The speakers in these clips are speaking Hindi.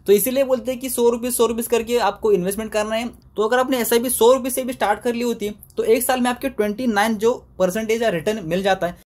तो इसीलिए बोलते हैं कि 100 रुपीज करके आपको इन्वेस्टमेंट करना है। तो अगर आपने SIP 100 रुपीज से भी स्टार्ट कर ली होती तो एक साल में आपके 29 जो परसेंटेज या रिटर्न मिल जाता है।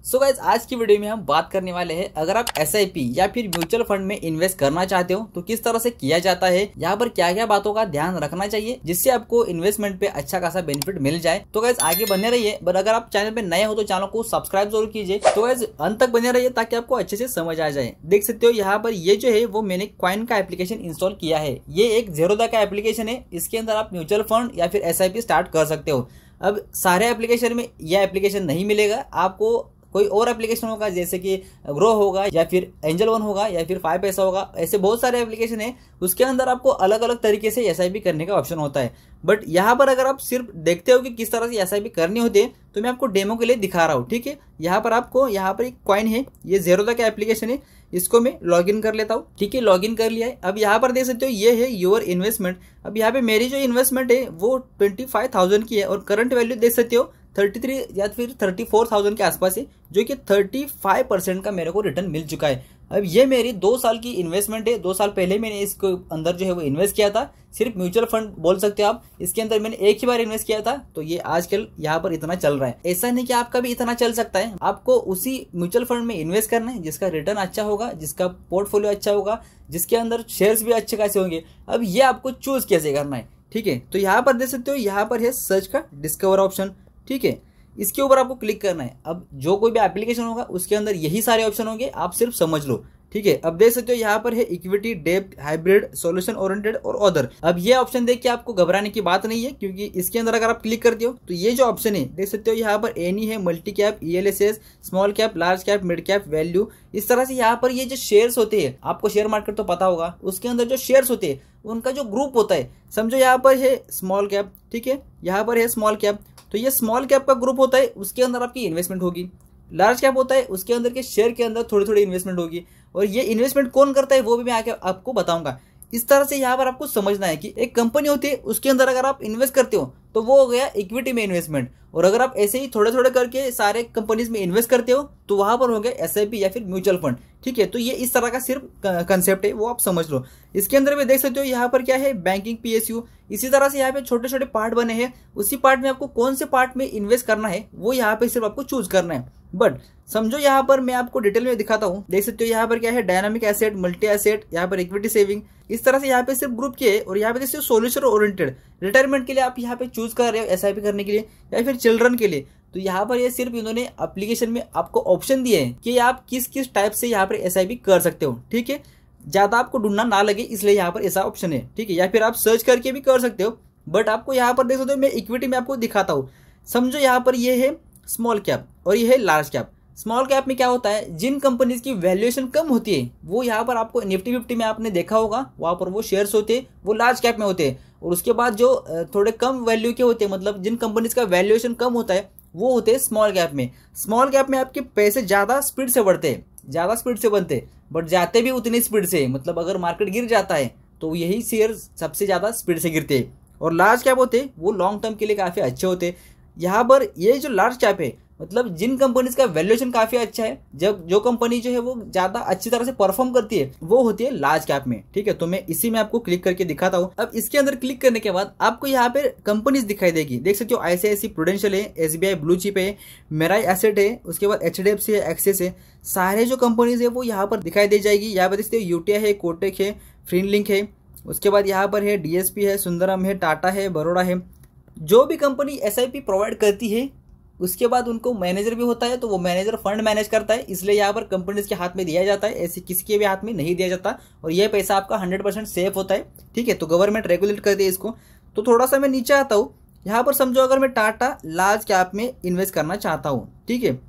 सो गाइज आज की वीडियो में हम बात करने वाले हैं, अगर आप SIP या फिर म्यूचुअल फंड में इन्वेस्ट करना चाहते हो तो किस तरह से किया जाता है, यहाँ पर क्या क्या बातों का ध्यान रखना चाहिए जिससे आपको इन्वेस्टमेंट पे अच्छा खासा बेनिफिट मिल जाए। तो गाइज आगे बने रहिए, बट अगर आप चैनल पे नए हो तो चैनल को सब्सक्राइब जरूर कीजिए। तो गाइज अंत तक बने रहिए ताकि आपको अच्छे से समझ आ जाए। देख सकते हो यहाँ पर ये जो है वो मैंने कॉइन का एप्लीकेशन इंस्टॉल किया है। ये एक ज़ेरोधा का एप्लीकेशन है, इसके अंदर आप म्यूचुअल फंड या फिर SIP स्टार्ट कर सकते हो। अब सारे एप्लीकेशन में यह एप्लीकेशन नहीं मिलेगा, आपको कोई और एप्लीकेशन होगा जैसे कि ग्रो होगा या फिर एंजल वन होगा या फिर 5 पैसा होगा, ऐसे बहुत सारे एप्लीकेशन है। उसके अंदर आपको अलग अलग तरीके से SIP करने का ऑप्शन होता है। बट यहाँ पर अगर आप सिर्फ देखते हो कि किस तरह से SIP करनी होती है तो मैं आपको डेमो के लिए दिखा रहा हूँ। ठीक है, यहाँ पर एक कॉइन है, ये ज़ेरोधा का एप्लीकेशन है, इसको मैं लॉगिन कर लेता हूँ। ठीक है, लॉगिन कर लिया है। अब यहाँ पर देख सकते हो ये है योर इन्वेस्टमेंट। अब यहाँ पे मेरी जो इन्वेस्टमेंट है वो 25,000 की है और करंट वैल्यू देख सकते हो 33 या फिर 34,000 के आसपास है, जो कि 35% का मेरे को रिटर्न मिल चुका है। अब ये मेरी 2 साल की इन्वेस्टमेंट है। 2 साल पहले मैंने इसके अंदर जो है वो इन्वेस्ट किया था, सिर्फ म्यूचुअल फंड बोल सकते हो आप। इसके अंदर मैंने एक ही बार इन्वेस्ट किया था, तो ये आजकल यहाँ पर इतना चल रहा है। ऐसा नहीं कि आपका भी इतना चल सकता है, आपको उसी म्यूचुअल फंड में इन्वेस्ट करना है जिसका रिटर्न अच्छा होगा, जिसका पोर्टफोलियो अच्छा होगा, जिसके अंदर शेयर्स भी अच्छे खासे होंगे। अब ये आपको चूज कैसे करना है। ठीक है, तो यहाँ पर देख सकते हो, यहाँ पर है सर्च का डिस्कवर ऑप्शन। ठीक है, इसके ऊपर आपको क्लिक करना है। अब जो कोई भी एप्लीकेशन होगा उसके अंदर यही सारे ऑप्शन होंगे, आप सिर्फ समझ लो। ठीक है, अब देख सकते हो यहाँ पर है इक्विटी, डेब्ट, हाइब्रिड, सॉल्यूशन ओरिएंटेड और अदर। अब ये ऑप्शन देख के आपको घबराने की बात नहीं है, क्योंकि इसके अंदर अगर आप क्लिक करते हो तो ये जो ऑप्शन है देख सकते हो यहाँ पर एनी है, multi cap, ELSS, small cap, large cap, mid cap, value. इस तरह से यहाँ पर ये जो शेयर्स होते हैं, आपको शेयर मार्केट तो पता होगा, उसके अंदर जो शेयर्स होते हैं उनका जो ग्रुप होता है, समझो यहाँ पर है स्मॉल कैप। ठीक है, यहाँ पर है स्मॉल कैप, तो ये स्मॉल कैप का ग्रुप होता है, उसके अंदर आपकी इन्वेस्टमेंट होगी। लार्ज कैप होता है, उसके अंदर के शेयर के अंदर थोड़ी थोड़ी इन्वेस्टमेंट होगी। और ये इन्वेस्टमेंट कौन करता है वो भी मैं आके आपको बताऊंगा। इस तरह से यहाँ पर आपको समझना है कि एक कंपनी होती है, उसके अंदर अगर आप इन्वेस्ट करते हो तो वो हो गया इक्विटी में इन्वेस्टमेंट। और अगर आप ऐसे ही थोड़े थोड़े करके सारे कंपनीज में इन्वेस्ट करते हो तो वहां पर हो गया SIP या फिर म्यूचुअल फंड। ठीक है, तो ये इस तरह का सिर्फ कंसेप्ट है, वो आप समझ लो। इसके अंदर भी देख सकते हो यहाँ पर क्या है, बैंकिंग, PSU। इसी तरह से यहाँ पे छोटे छोटे पार्ट बने हैं, उसी पार्ट में आपको कौन से पार्ट में इन्वेस्ट करना है वो यहाँ पे सिर्फ आपको चूज करना है। बट समझो यहाँ पर मैं आपको डिटेल में दिखाता हूँ। देख सकते हो यहाँ पर क्या है, डायनामिक एसेट, मल्टी एसेट, यहाँ पर इक्विटी सेविंग। इस तरह से यहाँ पे सिर्फ ग्रुप के है। और यहाँ पे देखते हो सोल्यूशन ओरिएंटेड, रिटायरमेंट के लिए आप यहाँ पे चूज कर रहे हो SIP करने के लिए या फिर चिल्ड्रन के लिए। तो यहाँ पर ये सिर्फ इन्होंने एप्लीकेशन में आपको ऑप्शन दिए हैं कि आप किस किस टाइप से यहाँ पर SIP कर सकते हो। ठीक है, ज्यादा आपको ढूंढना ना लगे इसलिए यहाँ पर ऐसा ऑप्शन है। ठीक है, या फिर आप सर्च करके भी कर सकते हो, बट आपको यहाँ पर देख सकते हो मैं इक्विटी में आपको दिखाता हूँ। समझो यहाँ पर ये है स्मॉल कैप और ये है लार्ज कैप। स्मॉल कैप में क्या होता है, जिन कंपनीज की वैल्यूएशन कम होती है वो यहाँ पर आपको निफ्टी 50 में आपने देखा होगा, वहां पर वो शेयर्स होते हैं, वो लार्ज कैप में होते हैं। और उसके बाद जो थोड़े कम वैल्यू के होते हैं, मतलब जिन कंपनीज का वैल्यूएशन कम होता है, वो होते हैं स्मॉल कैप में। स्मॉल कैप में आपके पैसे ज्यादा स्पीड से बढ़ते हैं, ज्यादा स्पीड से बनते हैं, बट जाते भी उतनी स्पीड से। मतलब अगर मार्केट गिर जाता है तो यही शेयर सबसे ज्यादा स्पीड से गिरते हैं। और लार्ज कैप होते हैं वो लॉन्ग टर्म के लिए काफी अच्छे होते हैं। यहाँ पर ये जो लार्ज कैप है, मतलब जिन कंपनीज का वैल्यूएशन काफी अच्छा है, जब जो कंपनी जो है वो ज्यादा अच्छी तरह से परफॉर्म करती है, वो होती है लार्ज कैप में। ठीक है, तो मैं इसी में आपको क्लिक करके दिखाता हूँ। अब इसके अंदर क्लिक करने के बाद आपको यहाँ पे कंपनीज दिखाई देगी। देख सकते हो ICICI प्रूडेंशियल है, SBI ब्लू चिप है, मेराई एसेट है, उसके बाद HDFC है, एक्सिस है। सारे जो कंपनीज है वो यहाँ पर दिखाई दे जाएगी। यहाँ पर देखते हो UTI है, कोटक है, फिनलिंक है, उसके बाद यहाँ पर है DSP है, सुंदरम है, टाटा है, बड़ोड़ा है। जो भी कंपनी SIP प्रोवाइड करती है उसके बाद उनको मैनेजर भी होता है, तो वो मैनेजर फंड मैनेज करता है, इसलिए यहाँ पर कंपनीज के हाथ में दिया जाता है, ऐसे किसी के भी हाथ में नहीं दिया जाता। और ये पैसा आपका 100% सेफ होता है। ठीक है, तो गवर्नमेंट रेगुलेट करती है इसको। तो थोड़ा सा मैं नीचे आता हूँ। यहाँ पर समझो अगर मैं टाटा लार्ज कैप में इन्वेस्ट करना चाहता हूँ, ठीक है,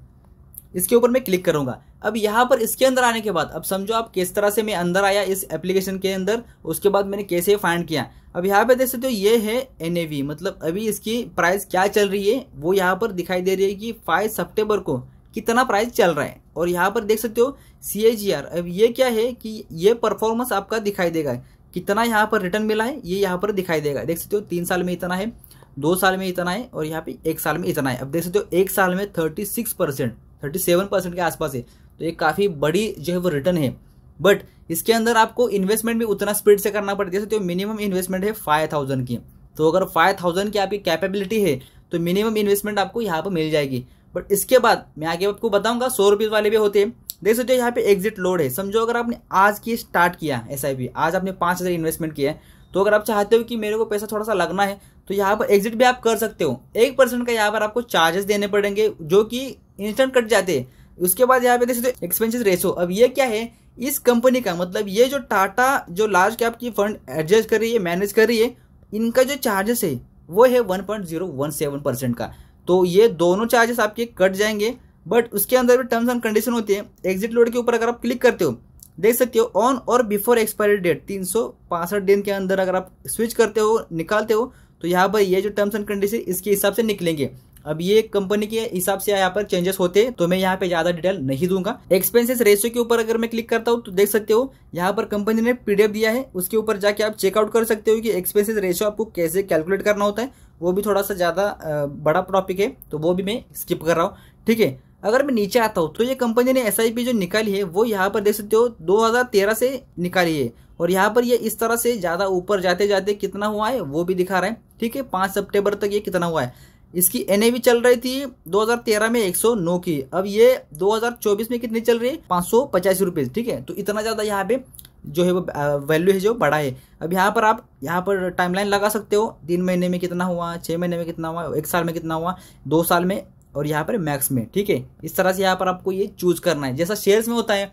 इसके ऊपर मैं क्लिक करूंगा। अब यहाँ पर इसके अंदर आने के बाद अब समझो आप किस तरह से मैं अंदर आया इस एप्लीकेशन के अंदर, उसके बाद मैंने कैसे फाइंड किया। अब यहाँ पे देख सकते हो ये है NAV, मतलब अभी इसकी प्राइस क्या चल रही है वो यहाँ पर दिखाई दे रही है कि 5 सितंबर को कितना प्राइस चल रहा है। और यहाँ पर देख सकते हो CAGR। अब ये क्या है कि ये परफॉर्मेंस आपका दिखाई देगा, कितना यहाँ पर रिटर्न मिला है ये यहाँ पर दिखाई देगा। देख सकते हो 3 साल में इतना है, 2 साल में इतना है और यहाँ पे 1 साल में इतना है। अब देख सकते हो 1 साल में 37% के आसपास है, तो ये काफी बड़ी जो है वो रिटर्न है। बट इसके अंदर आपको इन्वेस्टमेंट भी उतना स्पीड से करना पड़ता है। जैसे तो मिनिमम इन्वेस्टमेंट है 5000 की, तो अगर 5000 की आपकी कैपेबिलिटी है तो मिनिमम इन्वेस्टमेंट आपको यहाँ पर मिल जाएगी। बट इसके बाद मैं आगे आपको बताऊंगा 100 रुपीज़ वाले भी होते हैं। देख सकते हो यहाँ पे एग्जिट लोड है। समझो अगर आपने आज की स्टार्ट किया SIP, आज आपने 5000 इन्वेस्टमेंट किया है, तो अगर आप चाहते हो कि मेरे को पैसा थोड़ा सा लगना है तो यहाँ पर एग्जिट भी आप कर सकते हो। 1% का यहाँ पर आपको चार्जेस देने पड़ेंगे जो कि इंस्टेंट कट जाते हैं। उसके बाद यहाँ पे देख सकते हो एक्सपेंसेस रेशो। अब ये क्या है, इस कंपनी का मतलब ये जो टाटा जो लार्ज कैप की फंड एडजस्ट कर रही है, मैनेज कर रही है, इनका जो चार्जेस है वो है 1.017% का। तो ये दोनों चार्जेस आपके कट जाएंगे। बट उसके अंदर भी टर्म्स एंड कंडीशन होती है। एग्जिट लोड के ऊपर अगर आप क्लिक करते हो, देख सकते हो ऑन और बिफोर एक्सपायरी डेट 365 दिन के अंदर अगर आप स्विच करते हो, निकालते हो, तो यहाँ पर ये जो टर्म्स एंड कंडीशन इसके हिसाब से निकलेंगे। अब ये कंपनी के हिसाब से यहाँ पर चेंजेस होते हैं, तो मैं यहाँ पे ज्यादा डिटेल नहीं दूंगा। एक्सपेंसेस रेशियो के ऊपर अगर मैं क्लिक करता हूँ तो देख सकते हो यहाँ पर कंपनी ने PDF दिया है, उसके ऊपर जाके आप चेकआउट कर सकते हो कि एक्सपेंसेस रेशियो आपको कैसे कैलकुलेट करना होता है। वो भी थोड़ा सा ज्यादा बड़ा टॉपिक है, तो वो भी मैं स्किप कर रहा हूँ। ठीक है, अगर मैं नीचे आता हूँ तो ये कंपनी ने SIP जो निकाली है वो यहाँ पर देख सकते हो 2013 से निकाली है, और यहाँ पर ये इस तरह से ज्यादा ऊपर जाते जाते कितना हुआ है वो भी दिखा रहा है। ठीक है, 5 सितंबर तक ये कितना हुआ है। इसकी NAV चल रही थी 2013 में 109 की, अब ये 2024 में कितनी चल रही है, 585 रुपीज। ठीक है, तो इतना ज्यादा यहाँ पे जो है वो वैल्यू है जो बढ़ा है। अब यहाँ पर आप यहाँ पर टाइमलाइन लगा सकते हो, 3 महीने में कितना हुआ, 6 महीने में कितना हुआ, 1 साल में कितना हुआ, 2 साल में, और यहाँ पर मैक्स में। ठीक है, इस तरह से यहाँ पर आपको ये चूज करना है। जैसा शेयर्स में होता है,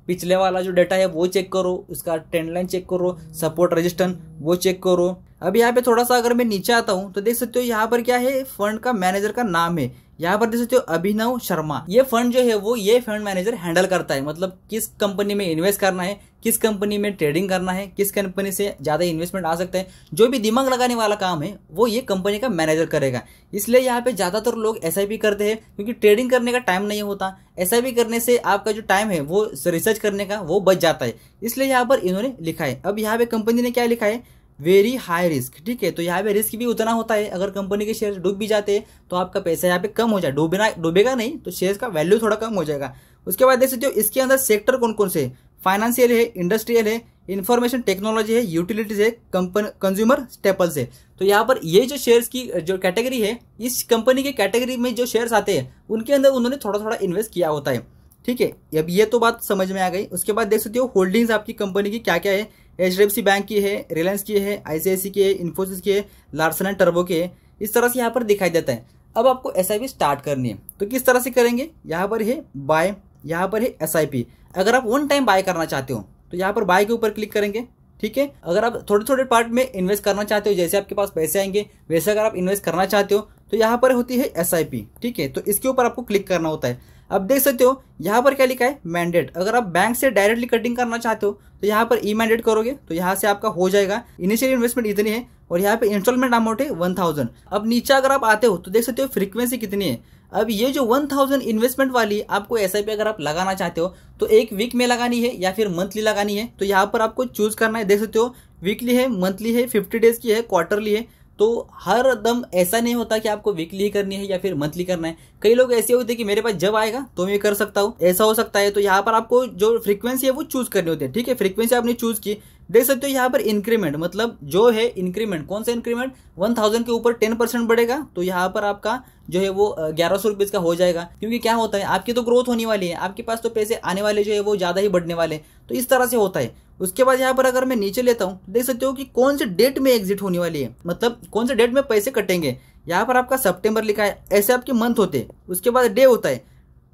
पिछले वाला जो डाटा है वो चेक करो, उसका ट्रेंड लाइन चेक करो, सपोर्ट रेजिस्टेंस वो चेक करो। अब यहाँ पे थोड़ा सा अगर मैं नीचे आता हूँ तो देख सकते हो यहाँ पर क्या है, फंड का मैनेजर का नाम है। यहाँ पर देख सकते हो अभिनव शर्मा। ये फंड जो है वो ये फंड मैनेजर हैंडल करता है, मतलब किस कंपनी में इन्वेस्ट करना है, किस कंपनी में ट्रेडिंग करना है, किस कंपनी से ज्यादा इन्वेस्टमेंट आ सकता है, जो भी दिमाग लगाने वाला काम है वो ये कंपनी का मैनेजर करेगा। इसलिए यहाँ पे ज्यादातर लोग SIP करते हैं, क्योंकि ट्रेडिंग करने का टाइम नहीं होता। SIP करने से आपका जो टाइम है वो रिसर्च करने का वो बच जाता है, इसलिए यहाँ पर इन्होंने लिखा है। अब यहाँ पे कंपनी ने क्या लिखा है, वेरी हाई रिस्क। ठीक है, तो यहाँ पे रिस्क भी उतना होता है। अगर कंपनी के शेयर डूब भी जाते हैं तो आपका पैसा यहाँ पे कम हो जाए, डूबेगा नहीं तो शेयर का वैल्यू थोड़ा कम हो जाएगा। उसके बाद देख सकते हो इसके अंदर सेक्टर कौन कौन से, फाइनेंशियल है, इंडस्ट्रियल है, इंफॉर्मेशन टेक्नोलॉजी है, यूटिलिटीज है, कंज्यूमर स्टेपल्स है। तो यहाँ पर ये जो शेयर्स की जो कैटेगरी है, इस कंपनी के कैटेगरी में जो शेयर्स आते हैं उनके अंदर उन्होंने थोड़ा थोड़ा इन्वेस्ट किया होता है। ठीक है, अब ये तो बात समझ में आ गई। उसके बाद देख सकते हो होल्डिंग्स आपकी कंपनी की क्या क्या है, HDFC बैंक की है, रिलायंस की है, ICICI की है, इन्फोसिस की है, लार्सन एंड टर्बो की है। इस तरह से यहाँ पर दिखाई देता है। अब आपको SIP स्टार्ट करनी है तो किस तरह से करेंगे, यहाँ पर है बाय, यहाँ पर है SIP। अगर आप 1 टाइम बाय करना चाहते हो तो यहाँ पर बाय के ऊपर क्लिक करेंगे। ठीक है, अगर आप थोड़े थोड़े पार्ट में इन्वेस्ट करना चाहते हो, जैसे आपके पास पैसे आएंगे वैसे अगर आप इन्वेस्ट करना चाहते हो तो यहाँ पर होती है SIP। ठीक है, तो इसके ऊपर आपको क्लिक करना होता है। अब देख सकते हो यहाँ पर क्या लिखा है, मैंडेट। अगर आप बैंक से डायरेक्टली कटिंग करना चाहते हो तो यहाँ पर ई मैंडेट करोगे तो यहाँ से आपका हो जाएगा। इनिशियल इन्वेस्टमेंट इतनी है और यहाँ पे इंस्टॉलमेंट अमाउंट है 1000। अब नीचे अगर आप आते हो तो देख सकते हो फ्रीक्वेंसी कितनी है। अब ये जो 1000 इन्वेस्टमेंट वाली आपको SIP अगर आप लगाना चाहते हो तो 1 वीक में लगानी है या फिर मंथली लगानी है, तो यहाँ पर आपको चूज करना है। देख सकते हो वीकली है, मंथली है, 50 डेज की है, क्वार्टरली है। तो हर दम ऐसा नहीं होता कि आपको वीकली ही करनी है या फिर मंथली करना है। कई लोग ऐसे होते हैं कि मेरे पास जब आएगा तो मैं कर सकता हूँ, ऐसा हो सकता है। तो यहाँ पर आपको जो फ्रीक्वेंसी है वो चूज करनी होती है। ठीक है, फ्रीक्वेंसी आपने चूज की। देख सकते हो यहाँ पर इंक्रीमेंट, मतलब जो है इंक्रीमेंट, कौन सा इंक्रीमेंट, 1000 के ऊपर 10% बढ़ेगा तो यहाँ पर आपका जो है वो 1100 रुपीज का हो जाएगा। क्योंकि क्या होता है, आपकी तो ग्रोथ होने वाली है, आपके पास तो पैसे आने वाले जो है वो ज्यादा ही बढ़ने वाले, तो इस तरह से होता है। उसके बाद यहाँ पर अगर मैं नीचे लेता हूँ देख सकते हो कि कौन से डेट में एग्जिट होने वाली है, मतलब कौन से डेट में पैसे कटेंगे। यहाँ पर आपका सितंबर लिखा है, ऐसे आपके मंथ होते हैं। उसके बाद डे होता है,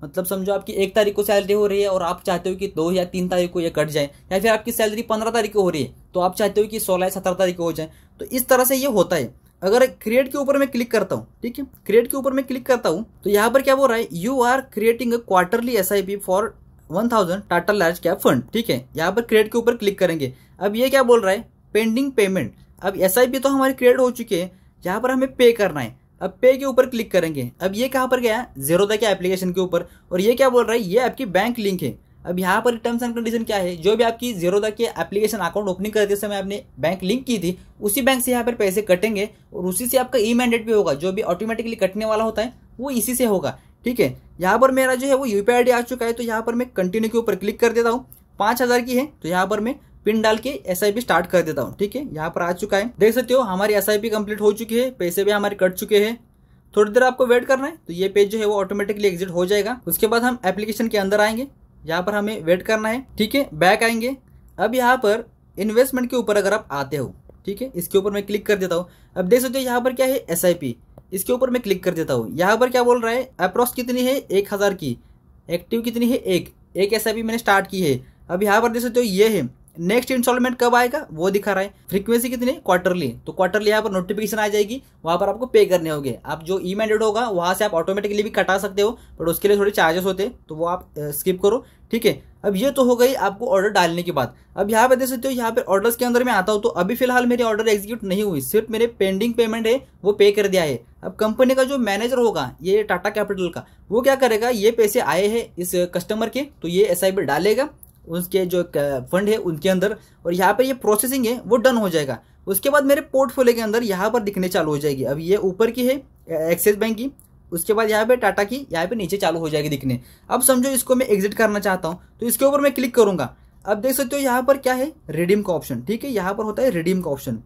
मतलब समझो आपकी 1 तारीख को सैलरी हो रही है और आप चाहते हो कि 2 या 3 तारीख को ये कट जाए, या फिर आपकी सैलरी 15 तारीख को हो रही है तो आप चाहते हो कि 16 या 17 तारीख को हो जाए। तो इस तरह से ये होता है। अगर क्रिएट के ऊपर मैं क्लिक करता हूँ, ठीक है, क्रिएट के ऊपर मैं क्लिक करता हूँ तो यहाँ पर क्या बोल रहा है, you are creating a quarterly SIP for 1000 Tata large cap fund. ठीक है, यहाँ पर क्रिएट के ऊपर क्लिक करेंगे। अब ये क्या बोल रहा है, पेंडिंग पेमेंट। अब SIP तो हमारी क्रिएट हो चुकी है, यहाँ पर हमें पे करना है। अब पे के ऊपर क्लिक करेंगे। अब ये कहाँ पर गया, ज़ीरोधा के एप्लीकेशन के ऊपर, और ये क्या बोल रहा है, ये आपकी बैंक लिंक है। अब यहाँ पर टर्म्स एंड कंडीशन क्या है, जो भी आपकी ज़ीरोधा के एप्लीकेशन अकाउंट ओपनिंग करते समय आपने बैंक लिंक की थी उसी बैंक से यहाँ पर पैसे कटेंगे और उसी से आपका ई मैंडेट भी होगा, जो भी ऑटोमेटिकली कटने वाला होता है वो इसी से होगा। ठीक है, यहाँ पर मेरा जो है वो UPI ID आ चुका है, तो यहाँ पर मैं कंटिन्यू के ऊपर क्लिक कर देता हूँ। 5,000 की है तो यहाँ पर मैं पिन डाल के SIP स्टार्ट कर देता हूँ। ठीक है, यहाँ पर आ चुका है, देख सकते हो हमारी SIP कंप्लीट हो चुकी है, पैसे भी हमारे कट चुके हैं। थोड़ी देर आपको वेट करना है तो ये पेज जो है वो ऑटोमेटिकली एग्जिट हो जाएगा। उसके बाद हम एप्लीकेशन के अंदर आएंगे, यहाँ पर हमें वेट करना है। ठीक है, बैक आएंगे। अब यहाँ पर इन्वेस्टमेंट के ऊपर अगर आप आते हो, ठीक है, इसके ऊपर मैं क्लिक कर देता हूँ। अब देख सकते हो यहाँ पर क्या है, SIP, इसके ऊपर मैं क्लिक कर देता हूँ। यहाँ पर क्या बोल रहा है, अप्रॉक्स कितनी है 1,000 की, एक्टिव कितनी है एक SIP मैंने स्टार्ट की है। अब यहाँ पर देख सकते हो ये है, नेक्स्ट इंस्टॉलमेंट कब आएगा वो दिखा रहा है। फ्रीक्वेंसी कितनी, क्वार्टरली, तो क्वार्टरली यहाँ पर नोटिफिकेशन आ जाएगी, वहाँ पर आपको पे करने होंगे। आप जो ई मैंडेट होगा वहाँ से आप ऑटोमेटिकली भी कटा सकते हो, बट उसके लिए थोड़े चार्जेस होते हैं तो वो आप स्किप करो। ठीक है, अब ये तो हो गई आपको ऑर्डर डालने की बात। अब यहाँ पे देख सकते हो, यहाँ पे ऑर्डर्स के अंदर मैं आता हूँ तो अभी फिलहाल मेरी ऑर्डर एग्जीक्यूट नहीं हुई, सिर्फ मेरे पेंडिंग पेमेंट है वो पे कर दिया है। अब कंपनी का जो मैनेजर होगा ये टाटा कैपिटल का, वो क्या करेगा, ये पैसे आए हैं इस कस्टमर के तो ये SIP डालेगा उसके जो फंड है उनके अंदर, और यहाँ पर ये प्रोसेसिंग है वो डन हो जाएगा। उसके बाद मेरे पोर्टफोलियो के अंदर यहाँ पर दिखने चालू हो जाएगी। अब ये ऊपर की है एक्सिस बैंक की, उसके बाद यहाँ पे टाटा की, यहाँ पे नीचे चालू हो जाएगी दिखने। अब समझो इसको मैं एग्जिट करना चाहता हूँ तो इसके ऊपर मैं क्लिक करूंगा। अब देख सकते हो यहाँ पर क्या है, रिडीम का ऑप्शन। ठीक है, यहाँ पर होता है रिडीम का ऑप्शन।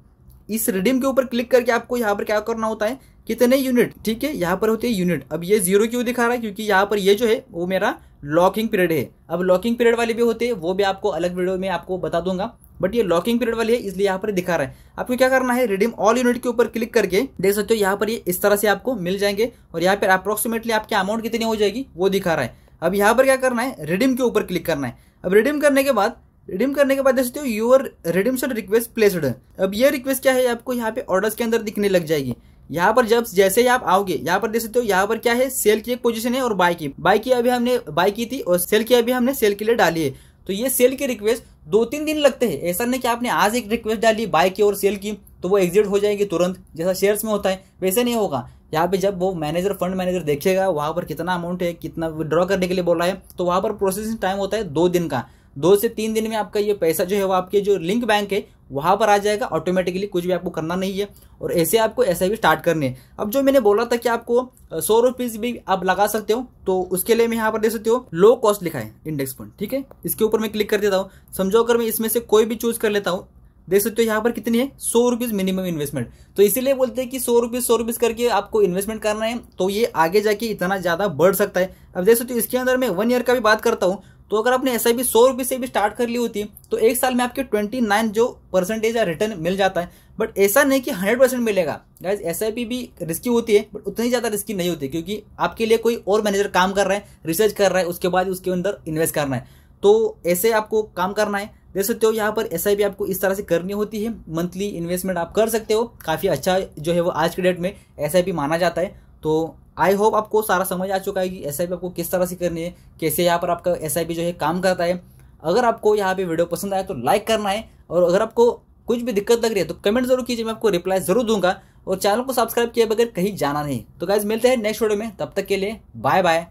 इस रिडीम के ऊपर क्लिक करके आपको यहाँ पर क्या करना होता है, कितने यूनिट, ठीक है, यहाँ पर होते हैं यूनिट। अब ये 0 क्यों दिखा रहा है, क्योंकि यहाँ पर ये जो है वो मेरा लॉकिंग पीरियड है। अब लॉकिंग पीरियड वाले भी होते हैं, वो भी आपको अलग वीडियो में आपको बता दूंगा, बट ये लॉकिंग पीरियड वाली है इसलिए यहाँ पर दिखा रहा है। आपको क्या करना है, रिडीम ऑल यूनिट के ऊपर क्लिक करके देख सकते हो यहाँ पर ये इस तरह से आपको मिल जाएंगे, और यहाँ पर अप्रोक्सीमेटली आपकी अमाउंट कितनी हो जाएगी वो दिखा रहा है। अब यहाँ पर क्या करना है, रिडीम के ऊपर क्लिक करना है। अब रिडीम करने के बाद देख सकते हो यूर रिडीम्शन रिक्वेस्ट प्लेस्ड। अब ये रिक्वेस्ट क्या है, आपको यहाँ पे ऑर्डर्स के अंदर दिखने लग जाएगी। यहाँ पर जब जैसे ही आप आओगे, यहाँ पर देख सकते हो यहाँ पर क्या है, सेल की एक पोजीशन है और बाय की अभी हमने बाय की थी, और सेल की अभी हमने सेल के लिए डाली है। तो ये सेल की रिक्वेस्ट 2-3 दिन लगते हैं। ऐसा नहीं कि आपने आज एक रिक्वेस्ट डाली बाय की और सेल की तो वो एग्जिट हो जाएगी तुरंत, जैसा शेयर्स में होता है वैसे नहीं होगा। यहाँ पे जब वो मैनेजर फंड मैनेजर देखेगा वहाँ पर कितना अमाउंट है, कितना विड्रॉ करने के लिए बोला है, तो वहाँ पर प्रोसेसिंग टाइम होता है 2 दिन का। 2 से 3 दिन में आपका ये पैसा जो है वो आपके जो लिंक बैंक है वहाँ पर आ जाएगा ऑटोमेटिकली, कुछ भी आपको करना नहीं है। और ऐसे आपको SIP स्टार्ट करने है। अब जो मैंने बोला था कि आपको 100 रुपीज़ भी आप लगा सकते हो, तो उसके लिए मैं यहाँ पर देख सकते हो लो कॉस्ट लिखा है इंडेक्स फंड। ठीक है, इसके ऊपर मैं क्लिक कर देता हूँ। समझो अगर मैं इसमें से कोई भी चूज कर लेता हूँ, देख सकते हो यहाँ पर कितनी है, 100 रुपीज़ मिनिमम इन्वेस्टमेंट। तो इसीलिए बोलते हैं कि 100 रुपीज़ करके आपको इन्वेस्टमेंट करना है, तो ये आगे जाके इतना ज़्यादा बढ़ सकता है। अब देख सकते हो इसके अंदर मैं 1 ईयर का भी बात करता हूँ, तो अगर आपने SIP 100 रुपये से भी स्टार्ट कर ली होती तो 1 साल में आपके 29 जो % या रिटर्न मिल जाता है। बट ऐसा नहीं कि 100% मिलेगा गाइज, SIP भी रिस्की होती है बट उतनी ज़्यादा रिस्की नहीं होती, क्योंकि आपके लिए कोई और मैनेजर काम कर रहा है, रिसर्च कर रहा है, उसके बाद उसके अंदर इन्वेस्ट करना है। तो ऐसे आपको काम करना है। देख सकते हो यहाँ पर SIP आपको इस तरह से करनी होती है, मंथली इन्वेस्टमेंट आप कर सकते हो। काफ़ी अच्छा जो है वो आज के डेट में SIP माना जाता है। तो आई होप आपको सारा समझ आ चुका है कि SIP आपको किस तरह से करनी है, कैसे यहाँ पर आपका SIP जो है काम करता है। अगर आपको यहाँ पे वीडियो पसंद आया तो लाइक करना है, और अगर आपको कुछ भी दिक्कत लग रही है तो कमेंट जरूर कीजिए, मैं आपको रिप्लाई जरूर दूंगा। और चैनल को सब्सक्राइब किए बगैर कहीं जाना नहीं। तो गाइज मिलते हैं नेक्स्ट वीडियो में, तब तक के लिए बाय बाय।